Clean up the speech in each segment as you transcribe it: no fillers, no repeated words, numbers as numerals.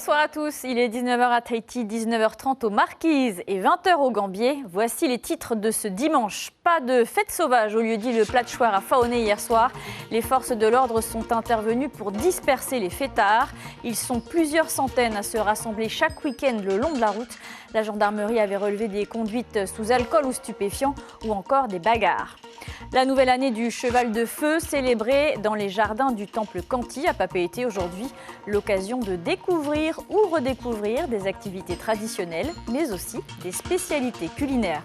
Bonsoir à tous, il est 19h à Tahiti, 19h30 aux Marquises et 20h au Gambier. Voici les titres de ce dimanche. Pas de fête sauvage au lieu-dit le Platchoir à Faoné hier soir. Les forces de l'ordre sont intervenues pour disperser les fêtards. Ils sont plusieurs centaines à se rassembler chaque week-end le long de la route. La gendarmerie avait relevé des conduites sous alcool ou stupéfiants ou encore des bagarres. La nouvelle année du cheval de feu célébrée dans les jardins du temple Kanti à Papeete aujourd'hui. L'occasion de découvrir ou redécouvrir des activités traditionnelles, mais aussi des spécialités culinaires.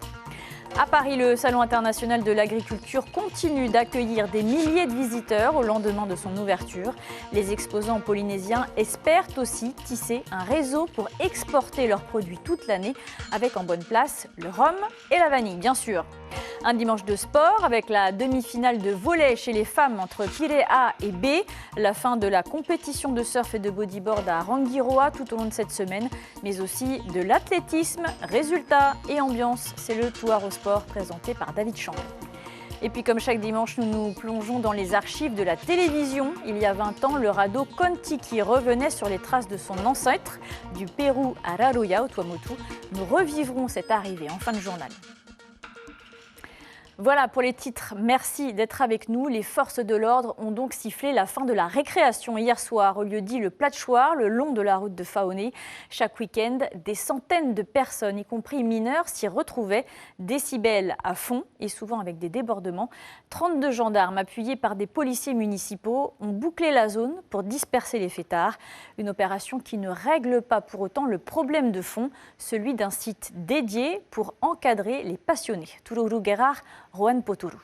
À Paris, le Salon international de l'agriculture continue d'accueillir des milliers de visiteurs au lendemain de son ouverture. Les exposants polynésiens espèrent aussi tisser un réseau pour exporter leurs produits toute l'année, avec en bonne place le rhum et la vanille, bien sûr. Un dimanche de sport avec la demi-finale de volley chez les femmes entre Pirée A et B. La fin de la compétition de surf et de bodyboard à Rangiroa tout au long de cette semaine, mais aussi de l'athlétisme. Résultats et ambiance, c'est le Touar au sport présenté par David Champ. Et puis comme chaque dimanche, nous nous plongeons dans les archives de la télévision. Il y a 20 ans, le radeau Kon-Tiki revenait sur les traces de son ancêtre, du Pérou à Raroya au Tuamotu. Nous revivrons cette arrivée en fin de journal. Voilà pour les titres. Merci d'être avec nous. Les forces de l'ordre ont donc sifflé la fin de la récréation hier soir au lieu-dit le Platchoir, le long de la route de Faoné. Chaque week-end, des centaines de personnes, y compris mineurs, s'y retrouvaient. Décibels à fond et souvent avec des débordements. 32 gendarmes appuyés par des policiers municipaux ont bouclé la zone pour disperser les fêtards. Une opération qui ne règle pas pour autant le problème de fond, celui d'un site dédié pour encadrer les passionnés. Tururu Guerrard, Rohan Potoru.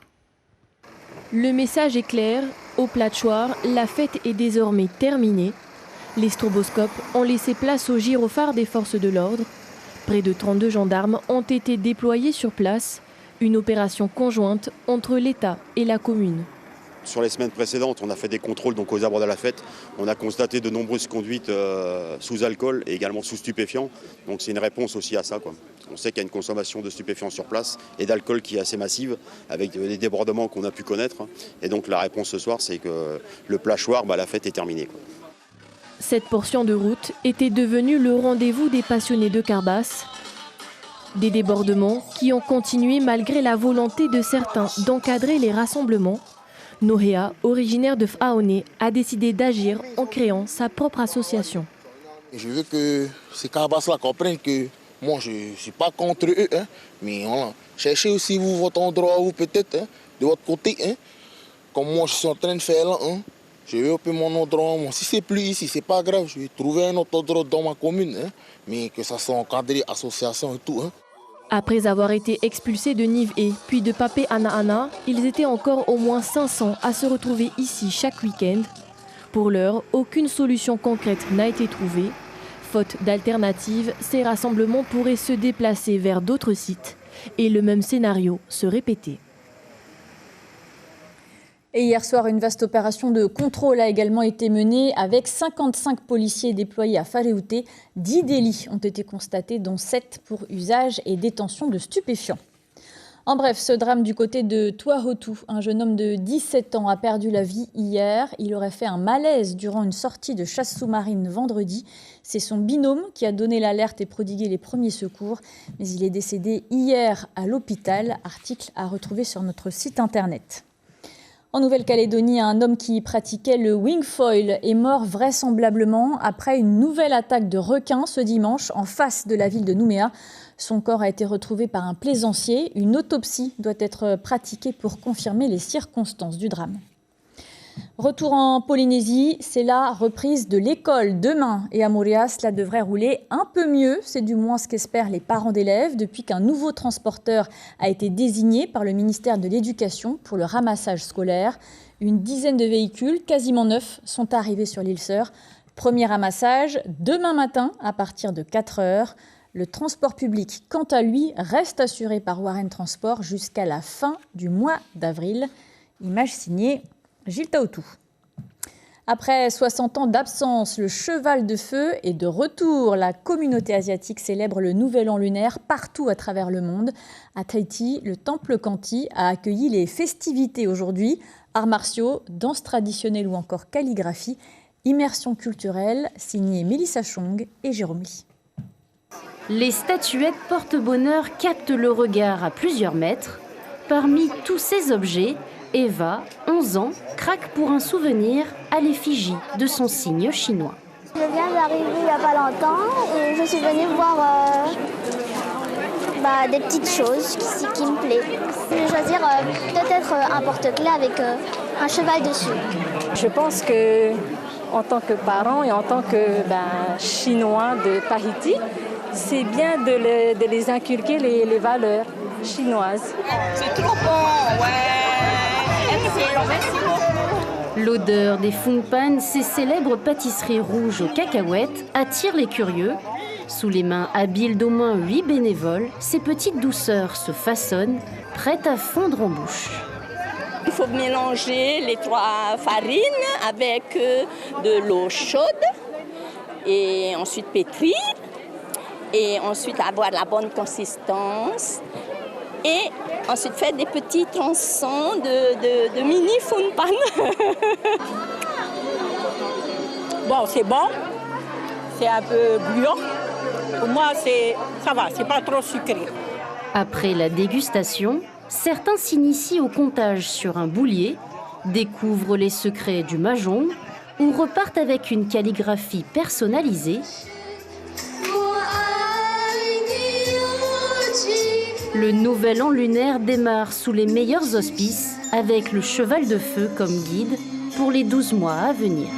Le message est clair, au Platchoir, la fête est désormais terminée. Les stroboscopes ont laissé place aux gyrophares des forces de l'ordre. Près de 32 gendarmes ont été déployés sur place, une opération conjointe entre l'État et la commune. Sur les semaines précédentes, on a fait des contrôles donc aux arbres de la fête. On a constaté de nombreuses conduites sous alcool et également sous stupéfiants. Donc c'est une réponse aussi à ça, quoi. On sait qu'il y a une consommation de stupéfiants sur place et d'alcool qui est assez massive, avec des débordements qu'on a pu connaître. Et donc la réponse ce soir, c'est que le Platchoir, la fête est terminée, quoi. Cette portion de route était devenue le rendez-vous des passionnés de Carbas. Des débordements qui ont continué malgré la volonté de certains d'encadrer les rassemblements. Nohea, originaire de Faoné, a décidé d'agir en créant sa propre association. Je veux que ces Carbas-là comprennent que moi, je ne suis pas contre eux, mais voilà, cherchez aussi vous, votre endroit, vous peut-être, de votre côté. Comme moi, je suis en train de faire là. Je vais occuper mon endroit. Moi, si c'est plus ici, c'est pas grave. Je vais trouver un autre endroit dans ma commune, mais que ça soit encadré, association et tout. Après avoir été expulsés de Nive-E puis de Pape Ana, ils étaient encore au moins 500 à se retrouver ici chaque week-end. Pour l'heure, aucune solution concrète n'a été trouvée. Faute d'alternative, ces rassemblements pourraient se déplacer vers d'autres sites et le même scénario se répéter. Et hier soir, une vaste opération de contrôle a également été menée avec 55 policiers déployés à Fareouté. 10 délits ont été constatés, dont 7 pour usage et détention de stupéfiants. En bref, ce drame du côté de Tuahotu, un jeune homme de 17 ans a perdu la vie hier. Il aurait fait un malaise durant une sortie de chasse sous-marine vendredi. C'est son binôme qui a donné l'alerte et prodigué les premiers secours. Mais il est décédé hier à l'hôpital. Article à retrouver sur notre site internet. En Nouvelle-Calédonie, un homme qui pratiquait le wingfoil est mort vraisemblablement après une nouvelle attaque de requins ce dimanche en face de la ville de Nouméa. Son corps a été retrouvé par un plaisancier. Une autopsie doit être pratiquée pour confirmer les circonstances du drame. Retour en Polynésie, c'est la reprise de l'école demain. Et à Moorea, cela devrait rouler un peu mieux. C'est du moins ce qu'espèrent les parents d'élèves depuis qu'un nouveau transporteur a été désigné par le ministère de l'Éducation pour le ramassage scolaire. Une dizaine de véhicules, quasiment neufs, sont arrivés sur l'île Sœur. Premier ramassage demain matin à partir de 4 heures. Le transport public, quant à lui, reste assuré par Warren Transport jusqu'à la fin du mois d'avril. Image signée Gilles Taotou. Après 60 ans d'absence, le cheval de feu est de retour. La communauté asiatique célèbre le nouvel an lunaire partout à travers le monde. À Tahiti, le temple Kanti a accueilli les festivités aujourd'hui. Arts martiaux, danse traditionnelle ou encore calligraphie. Immersion culturelle, signée Mélissa Chong et Jérôme Lee. Les statuettes porte-bonheur captent le regard à plusieurs mètres. Parmi tous ces objets, Eva, 11 ans, craque pour un souvenir à l'effigie de son signe chinois. Je viens d'arriver il n'y a pas longtemps et je suis venue voir des petites choses qui me plaisent. Je vais choisir peut-être un porte-clés avec un cheval dessus. Je pense que en tant que parent et en tant que Chinois de Tahiti, c'est bien de les inculquer les valeurs chinoises. C'est trop bon, ouais. Excellent, merci beaucoup. L'odeur des Phung Pan, ces célèbres pâtisseries rouges aux cacahuètes, attire les curieux. Sous les mains habiles d'au moins 8 bénévoles, ces petites douceurs se façonnent, prêtes à fondre en bouche. Il faut mélanger les 3 farines avec de l'eau chaude et ensuite pétrir et ensuite avoir la bonne consistance et ensuite faire des petits tronçons de mini Phung Pan. Bon, c'est bon, c'est un peu gluant. Pour moi, ça va, c'est pas trop sucré. Après la dégustation, certains s'initient au comptage sur un boulier, découvrent les secrets du mahjong ou repartent avec une calligraphie personnalisée. Le nouvel an lunaire démarre sous les meilleurs auspices avec le cheval de feu comme guide pour les 12 mois à venir.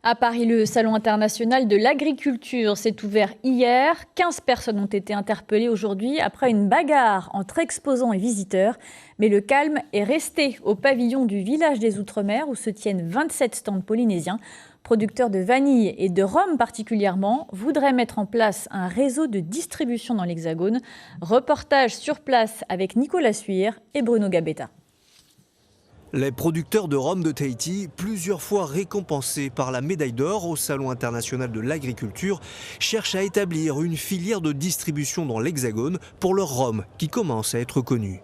À Paris, le Salon international de l'agriculture s'est ouvert hier. 15 personnes ont été interpellées aujourd'hui après une bagarre entre exposants et visiteurs. Mais le calme est resté au pavillon du village des Outre-mer où se tiennent 27 stands polynésiens. Producteurs de vanille et de rhum particulièrement, voudraient mettre en place un réseau de distribution dans l'Hexagone. Reportage sur place avec Nicolas Suire et Bruno Gabetta. Les producteurs de rhum de Tahiti, plusieurs fois récompensés par la médaille d'or au Salon international de l'agriculture, cherchent à établir une filière de distribution dans l'Hexagone pour leur rhum qui commence à être connu.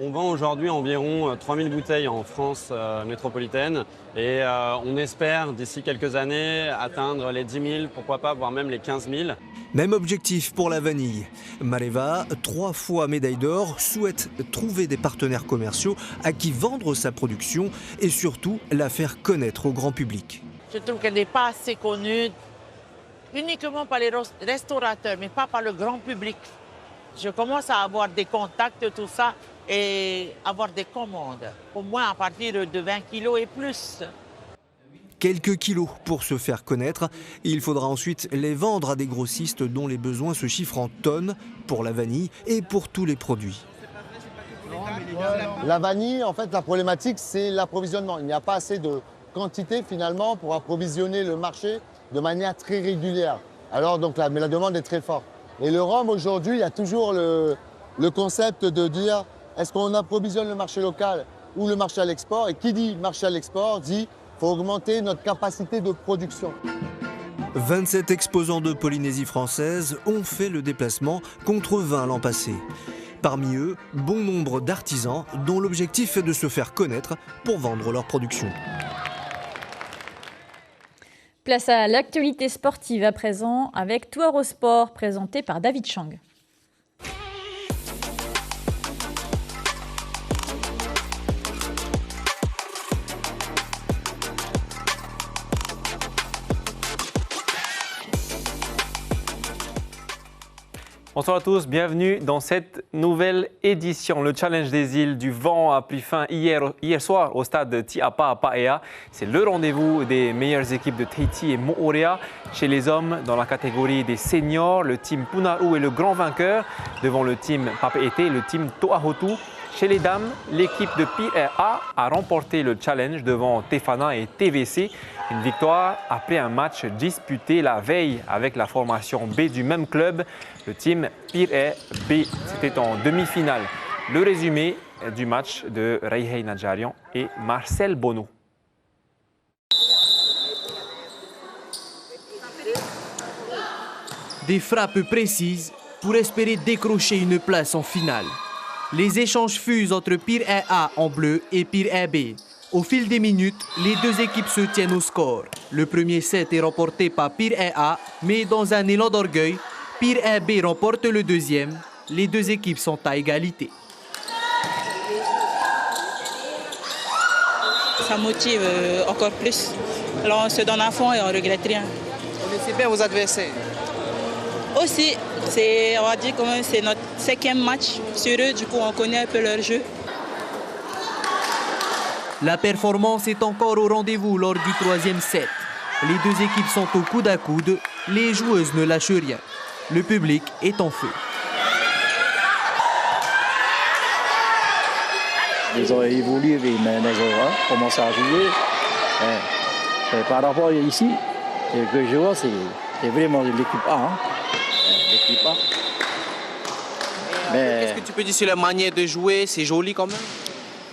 On vend aujourd'hui environ 3000 bouteilles en France métropolitaine et on espère d'ici quelques années atteindre les 10 000, pourquoi pas, voire même les 15 000. Même objectif pour la vanille. Mareva, 3 fois médaille d'or, souhaite trouver des partenaires commerciaux à qui vendre sa production et surtout la faire connaître au grand public. Je trouve qu'elle n'est pas assez connue uniquement par les restaurateurs, mais pas par le grand public. Je commence à avoir des contacts, tout ça, et avoir des commandes, au moins à partir de 20 kilos et plus. Quelques kilos pour se faire connaître. Il faudra ensuite les vendre à des grossistes dont les besoins se chiffrent en tonnes pour la vanille et pour tous les produits. La vanille, en fait, la problématique, c'est l'approvisionnement. Il n'y a pas assez de quantité, finalement, pour approvisionner le marché de manière très régulière. Alors, mais la demande est très forte. Et le rhum, aujourd'hui, il y a toujours le concept de dire est-ce qu'on approvisionne le marché local ou le marché à l'export? Et qui dit marché à l'export dit qu'il faut augmenter notre capacité de production. 27 exposants de Polynésie française ont fait le déplacement contre 20 l'an passé. Parmi eux, bon nombre d'artisans dont l'objectif est de se faire connaître pour vendre leur production. Place à l'actualité sportive à présent avec Tout Eurosport présenté par David Chang. Bonsoir à tous, bienvenue dans cette nouvelle édition. Le Challenge des îles du vent a pris fin hier soir au stade Tiapa à Paea. C'est le rendez-vous des meilleures équipes de Tahiti et Moorea. Chez les hommes, dans la catégorie des seniors, le team Punaru est le grand vainqueur devant le team Papeete et le team Toahotu. Chez les dames, l'équipe de Pire a remporté le challenge devant Tefana et TVC. Une victoire après un match disputé la veille avec la formation B du même club, le team Pire B. C'était en demi-finale. Le résumé du match de Reihei Najarian et Marcel Bono. Des frappes précises pour espérer décrocher une place en finale. Les échanges fusent entre Pire A en bleu et Pire B. Au fil des minutes, les deux équipes se tiennent au score. Le premier set est remporté par Pire A, mais dans un élan d'orgueil, Pire B remporte le deuxième. Les deux équipes sont à égalité. Ça motive encore plus. Alors on se donne à fond et on ne regrette rien. Vous connaissez bien vos adversaires? Aussi, on va dire que c'est notre 5e match sur eux, du coup on connaît un peu leur jeu. La performance est encore au rendez-vous lors du troisième set. Les deux équipes sont au coude à coude, les joueuses ne lâchent rien. Le public est en feu. Ils ont évolué, mais ils ont commencé à jouer. Et par rapport à ici, ce que je vois, c'est vraiment l'équipe A. L'équipe A. Qu'est-ce que tu peux dire sur la manière de jouer? C'est joli quand même?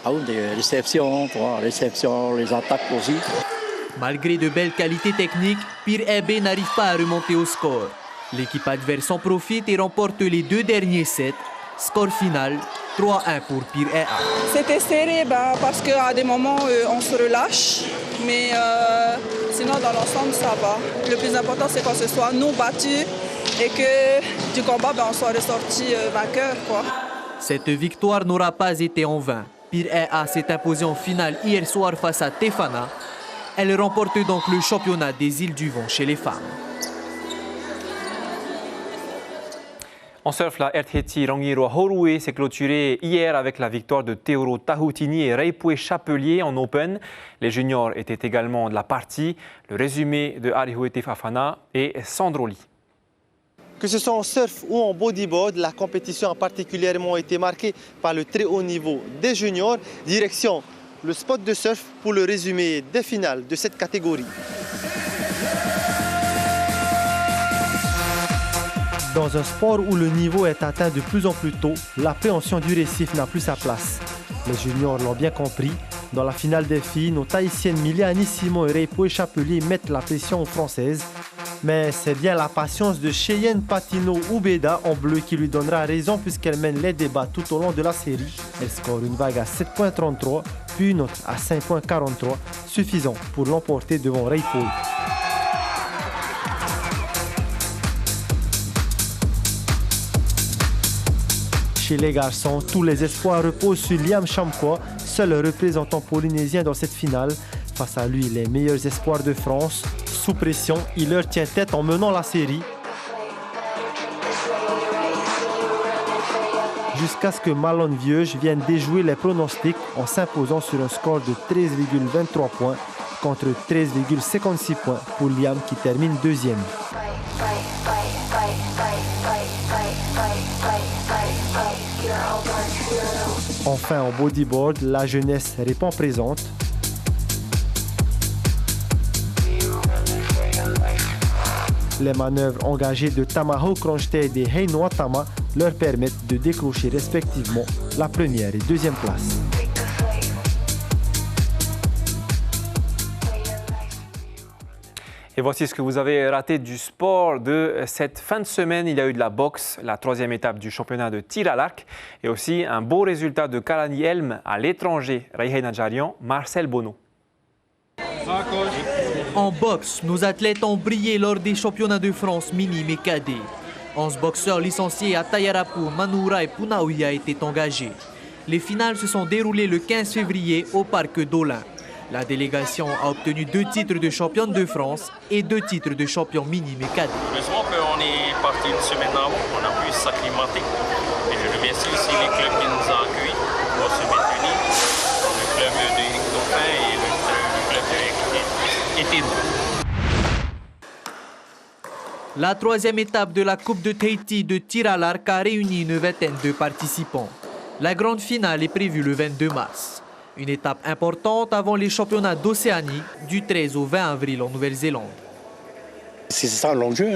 Ah oui, des réceptions, les attaques aussi. Malgré de belles qualités techniques, Pire B n'arrive pas à remonter au score. L'équipe adverse en profite et remporte les deux derniers sets. Score final, 3-1 pour Pire A. C'était serré parce qu'à des moments, on se relâche. Mais sinon, dans l'ensemble, ça va. Le plus important, c'est qu'on se soit nous battus et que du combat, on soit ressorti vainqueur. Cette victoire n'aura pas été en vain. Pire A s'est imposé en finale hier soir face à Tefana. Elle remporte donc le championnat des îles du Vent chez les femmes. En surf, la RTT Rangiroa Horoué s'est clôturée hier avec la victoire de Teoro Tahutini et Reipue Chapelier en Open. Les juniors étaient également de la partie. Le résumé de Arihuete Fafana et Sandroli. Que ce soit en surf ou en bodyboard, la compétition a particulièrement été marquée par le très haut niveau des juniors. Direction le spot de surf pour le résumé des finales de cette catégorie. Dans un sport où le niveau est atteint de plus en plus tôt, l'appréhension du récif n'a plus sa place. Les juniors l'ont bien compris. Dans la finale des filles, nos Tahitiennes Miliani Simon et Reipue Chapelier mettent la pression aux Françaises. Mais c'est bien la patience de Cheyenne Patino Ubeda en bleu qui lui donnera raison puisqu'elle mène les débats tout au long de la série. Elle score une vague à 7,33 puis une autre à 5,43, suffisant pour l'emporter devant Reipue. Chez les garçons, tous les espoirs reposent sur Liam Chamkwa, seul représentant polynésien dans cette finale. Face à lui, les meilleurs espoirs de France. Sous pression, il leur tient tête en menant la série. Jusqu'à ce que Malone Vieuge vienne déjouer les pronostics en s'imposant sur un score de 13,23 points contre 13,56 points pour Liam qui termine deuxième. Enfin, en bodyboard, la jeunesse répond présente. Les manœuvres engagées de Tamaho Kronstedt et Heino Atama leur permettent de décrocher respectivement la première et deuxième place. Et voici ce que vous avez raté du sport de cette fin de semaine. Il y a eu de la boxe, la troisième étape du championnat de tir à l'arc et aussi un beau résultat de Kalani Helm à l'étranger. Raiheina Jarian, Marcel Bono. En boxe, nos athlètes ont brillé lors des championnats de France minimes et cadets. 11 boxeurs licenciés à Tayarapu, Manoura et Punaouia étaient engagés. Les finales se sont déroulées le 15 février au parc d'Olin. La délégation a obtenu 2 titres de championne de France et 2 titres de champion minime et cadet. Heureusement qu'on est parti une semaine avant, on a pu s'acclimater. Et je remercie aussi les clubs qui nous ont accueillis pour se maintenir. Le club de Éric Dauphin et le club de Étienne. La troisième étape de la Coupe de Tahiti de tir à l'arc a réuni une vingtaine de participants. La grande finale est prévue le 22 mars. Une étape importante avant les championnats d'Océanie du 13 au 20 avril en Nouvelle-Zélande. C'est ça l'enjeu.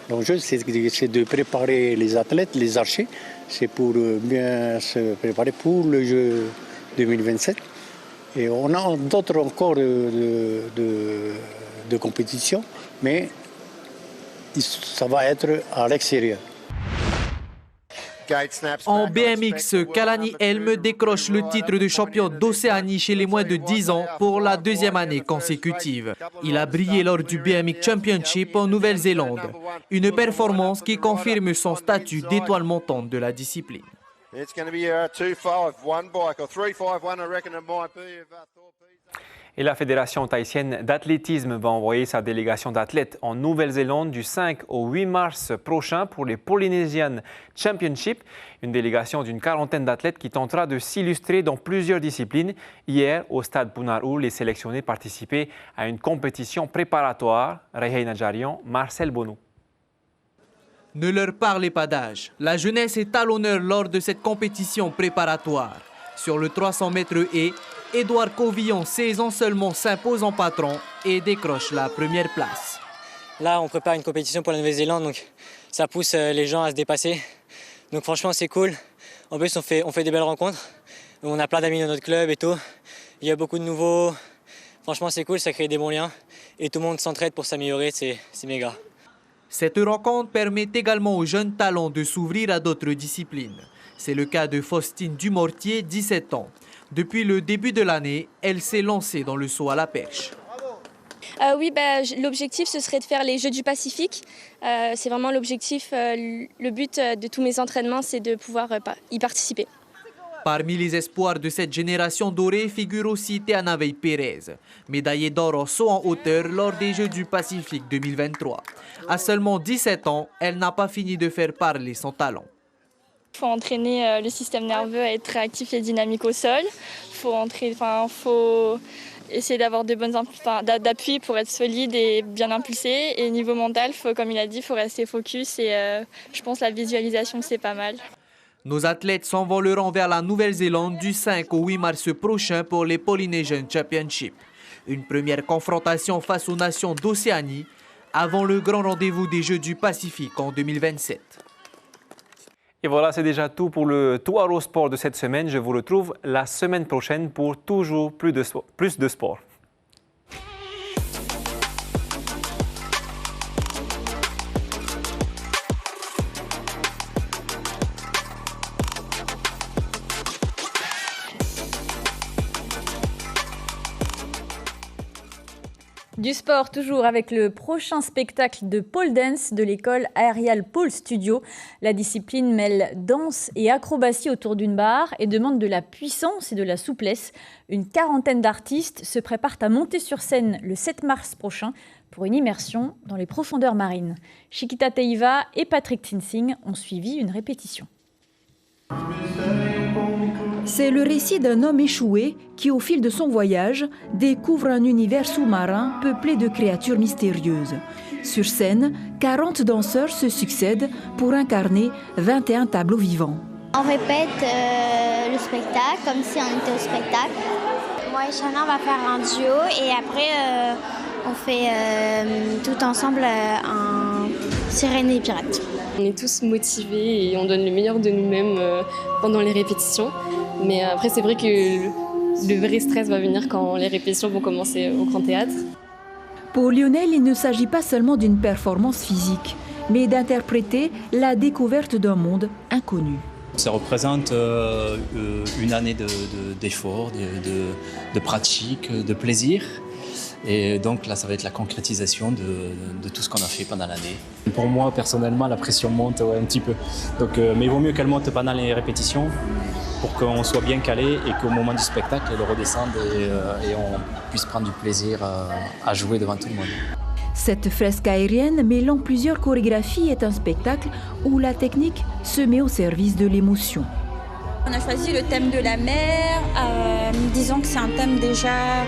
L'enjeu, c'est de préparer les athlètes, les archers. C'est pour bien se préparer pour le jeu 2027. Et on a d'autres encore de compétition, mais ça va être à l'extérieur. En BMX, Kalani Helm décroche le titre de champion d'Océanie chez les moins de 10 ans pour la deuxième année consécutive. Il a brillé lors du BMX Championship en Nouvelle-Zélande, une performance qui confirme son statut d'étoile montante de la discipline. Et la Fédération tahitienne d'athlétisme va envoyer sa délégation d'athlètes en Nouvelle-Zélande du 5 au 8 mars prochain pour les Polynesian Championship. Une délégation d'une quarantaine d'athlètes qui tentera de s'illustrer dans plusieurs disciplines. Hier, au stade Punarou, les sélectionnés participaient à une compétition préparatoire. Reihei Najarian, Marcel Bonou. Ne leur parlez pas d'âge. La jeunesse est à l'honneur lors de cette compétition préparatoire. Sur le 300 mètres haies, Édouard Covillon, 16 ans seulement, s'impose en patron et décroche la première place. Là, on prépare une compétition pour la Nouvelle-Zélande, donc ça pousse les gens à se dépasser. Donc franchement, c'est cool. En plus, on fait des belles rencontres. On a plein d'amis dans notre club et tout. Il y a beaucoup de nouveaux. Franchement, c'est cool, ça crée des bons liens. Et tout le monde s'entraide pour s'améliorer, c'est méga. Cette rencontre permet également aux jeunes talents de s'ouvrir à d'autres disciplines. C'est le cas de Faustine Dumortier, 17 ans. Depuis le début de l'année, elle s'est lancée dans le saut à la perche. Oui, l'objectif, ce serait de faire les Jeux du Pacifique. C'est vraiment l'objectif. Le but de tous mes entraînements, c'est de pouvoir y participer. Parmi les espoirs de cette génération dorée figure aussi Teana Vei Pérez, médaillée d'or en saut en hauteur lors des Jeux du Pacifique 2023. À seulement 17 ans, elle n'a pas fini de faire parler son talent. Il faut entraîner le système nerveux à être réactif et dynamique au sol. Il faut essayer d'avoir de bonnes d'appuis pour être solide et bien impulsé. Et niveau mental, comme il a dit, il faut rester focus et je pense que la visualisation, c'est pas mal. Nos athlètes s'envoleront vers la Nouvelle-Zélande du 5 au 8 mars prochain pour les Polynesian Championship. Une première confrontation face aux nations d'Océanie avant le grand rendez-vous des Jeux du Pacifique en 2027. Et voilà, c'est déjà tout pour le Touaro Sport de cette semaine. Je vous retrouve la semaine prochaine pour toujours plus de sport. Du sport toujours avec le prochain spectacle de pole dance de l'école Aerial Pole Studio. La discipline mêle danse et acrobatie autour d'une barre et demande de la puissance et de la souplesse. Une quarantaine d'artistes se préparent à monter sur scène le 7 mars prochain pour une immersion dans les profondeurs marines. Chiquita Teiva et Patrick Tinsing ont suivi une répétition. C'est le récit d'un homme échoué qui, au fil de son voyage, découvre un univers sous-marin peuplé de créatures mystérieuses. Sur scène, 40 danseurs se succèdent pour incarner 21 tableaux vivants. On répète le spectacle comme si on était au spectacle. Moi et Shana, on va faire un duo et après on fait tout ensemble un Sirène et Pirate. On est tous motivés et on donne le meilleur de nous-mêmes pendant les répétitions. Mais après, c'est vrai que le vrai stress va venir quand les répétitions vont commencer au Grand Théâtre. Pour Lionel, il ne s'agit pas seulement d'une performance physique, mais d'interpréter la découverte d'un monde inconnu. Ça représente une année d'efforts, de pratique, de plaisir. Et donc là, ça va être la concrétisation de tout ce qu'on a fait pendant l'année. Pour moi, personnellement, la pression monte un petit peu. Donc, mais il vaut mieux qu'elle monte pendant les répétitions pour qu'on soit bien calé et qu'au moment du spectacle, elle redescende et on puisse prendre du plaisir à jouer devant tout le monde. Cette fresque aérienne mêlant plusieurs chorégraphies est un spectacle où la technique se met au service de l'émotion. On a choisi le thème de la mer, disons que c'est un thème déjà...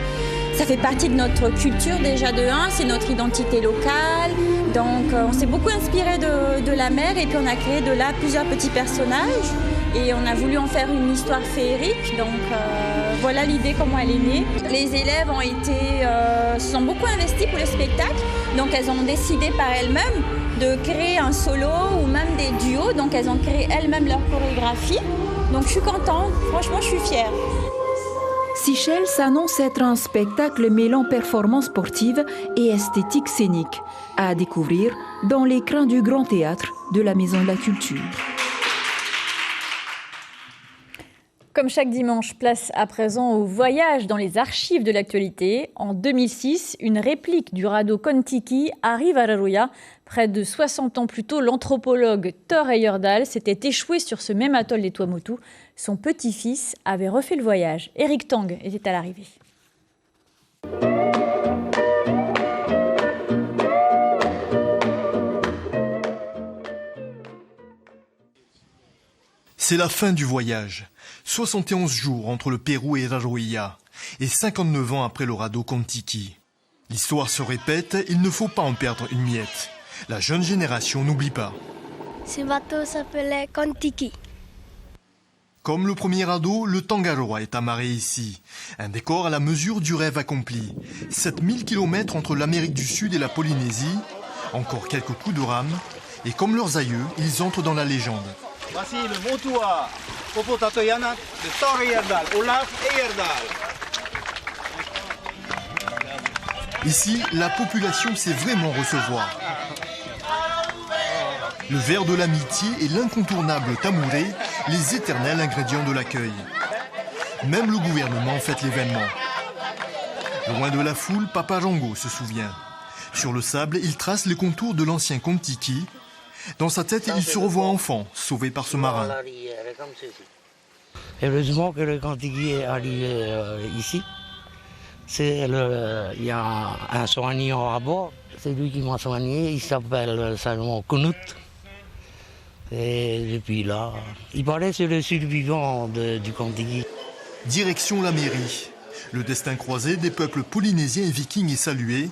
Ça fait partie de notre culture déjà de 1, c'est notre identité locale. Donc on s'est beaucoup inspiré de la mer et puis on a créé de là plusieurs petits personnages. Et on a voulu en faire une histoire féerique, donc voilà l'idée, comment elle est née. Les élèves se sont beaucoup investis pour le spectacle, donc elles ont décidé par elles-mêmes de créer un solo ou même des duos, donc elles ont créé elles-mêmes leur chorégraphie. Donc je suis contente, franchement je suis fière. Seychelles s'annonce être un spectacle mêlant performance sportive et esthétique scénique, à découvrir dans l'écrin du Grand Théâtre de la Maison de la Culture. Comme chaque dimanche, place à présent au voyage dans les archives de l'actualité. En 2006, une réplique du radeau Kon-Tiki arrive à Raroya. Près de 60 ans plus tôt, l'anthropologue Thor Heyerdahl s'était échoué sur ce même atoll des Tuamotu. Son petit-fils avait refait le voyage. Eric Tang était à l'arrivée. C'est la fin du voyage. 71 jours entre le Pérou et Raroya, et 59 ans après le radeau Kon-Tiki. L'histoire se répète, il ne faut pas en perdre une miette. La jeune génération n'oublie pas. Ce bateau s'appelait Kon-Tiki. Comme le premier radeau, le Tangaroa est amarré ici. Un décor à la mesure du rêve accompli. 7000 km entre l'Amérique du Sud et la Polynésie. Encore quelques coups de rame. Et comme leurs aïeux, ils entrent dans la légende. Voici le motua, Popotatoyanak de Thor Heyerdahl, Olaf Heyerdahl. Ici, la population sait vraiment recevoir. Le verre de l'amitié et l'incontournable tamouré, les éternels ingrédients de l'accueil. Même le gouvernement fête l'événement. Loin de la foule, Papa Rango se souvient. Sur le sable, il trace les contours de l'ancien Kon-Tiki. Dans sa tête, il se revoit enfant, sauvé par ce marin. Heureusement que le Kon-Tiki est arrivé ici. Il y a un soignant à bord. C'est lui qui m'a soigné. Il s'appelle seulement Knut. Et depuis là, il paraît c'est le survivant du Kon-Tiki. Direction la mairie. Le destin croisé des peuples polynésiens et vikings est salué.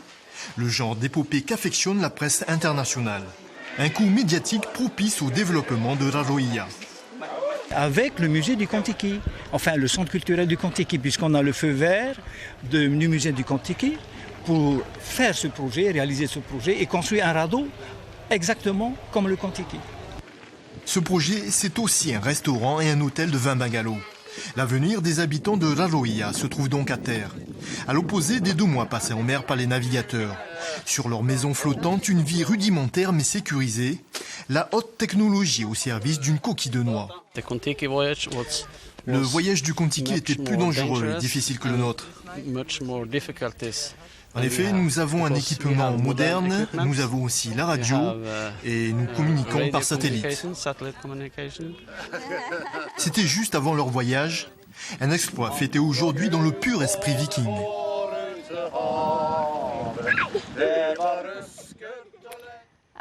Le genre d'épopée qu'affectionne la presse internationale. Un coup médiatique propice au développement de Raroya. Avec le musée du Kon-Tiki, enfin le centre culturel du Kon-Tiki, puisqu'on a le feu vert du musée du Kon-Tiki pour faire ce projet, réaliser ce projet et construire un radeau exactement comme le Kon-Tiki. Ce projet, c'est aussi un restaurant et un hôtel de 20 bungalows. L'avenir des habitants de Raroya se trouve donc à terre, à l'opposé des 2 mois passés en mer par les navigateurs. Sur leur maison flottante, une vie rudimentaire mais sécurisée, la haute technologie au service d'une coquille de noix. Le voyage du Kon-Tiki était plus dangereux et difficile que le nôtre. En effet, nous avons un équipement moderne, nous avons aussi la radio et nous communiquons par satellite. C'était juste avant leur voyage, un exploit fêté aujourd'hui dans le pur esprit viking.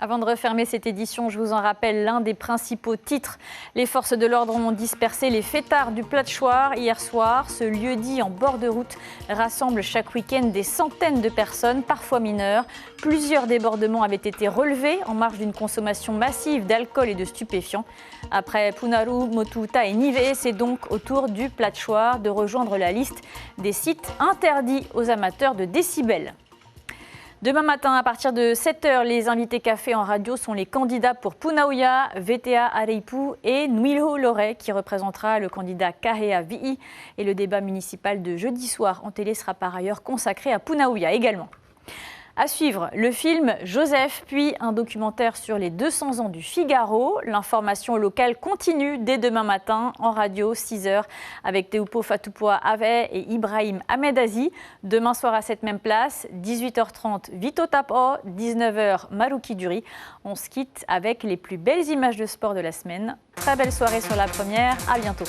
Avant de refermer cette édition, je vous en rappelle l'un des principaux titres. Les forces de l'ordre ont dispersé les fêtards du Platchoir hier soir. Ce lieu-dit en bord de route rassemble chaque week-end des centaines de personnes, parfois mineures. Plusieurs débordements avaient été relevés en marge d'une consommation massive d'alcool et de stupéfiants. Après Punaru, Motuta et Niue, c'est donc au tour du Platchoir de rejoindre la liste des sites interdits aux amateurs de décibels. Demain matin, à partir de 7h, les invités café en radio sont les candidats pour Punauia, VTA Areipu et Nuilho Lore, qui représentera le candidat Kahea Vi'i. Et le débat municipal de jeudi soir en télé sera par ailleurs consacré à Punauia également. À suivre, le film Joseph, puis un documentaire sur les 200 ans du Figaro. L'information locale continue dès demain matin en radio, 6h, avec Teupo Fatupoa Ave et Ibrahim Ahmedazi. Demain soir à cette même place, 18h30, Vito Tapo, 19h, Maruki Duri. On se quitte avec les plus belles images de sport de la semaine. Très belle soirée sur la première, à bientôt.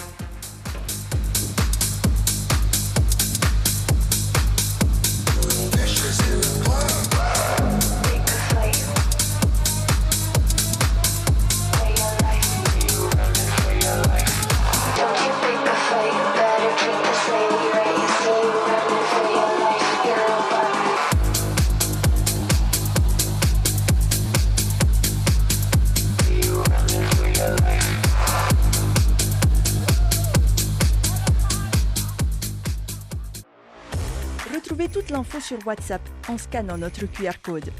Retrouvez toute l'info sur WhatsApp en scannant notre QR code.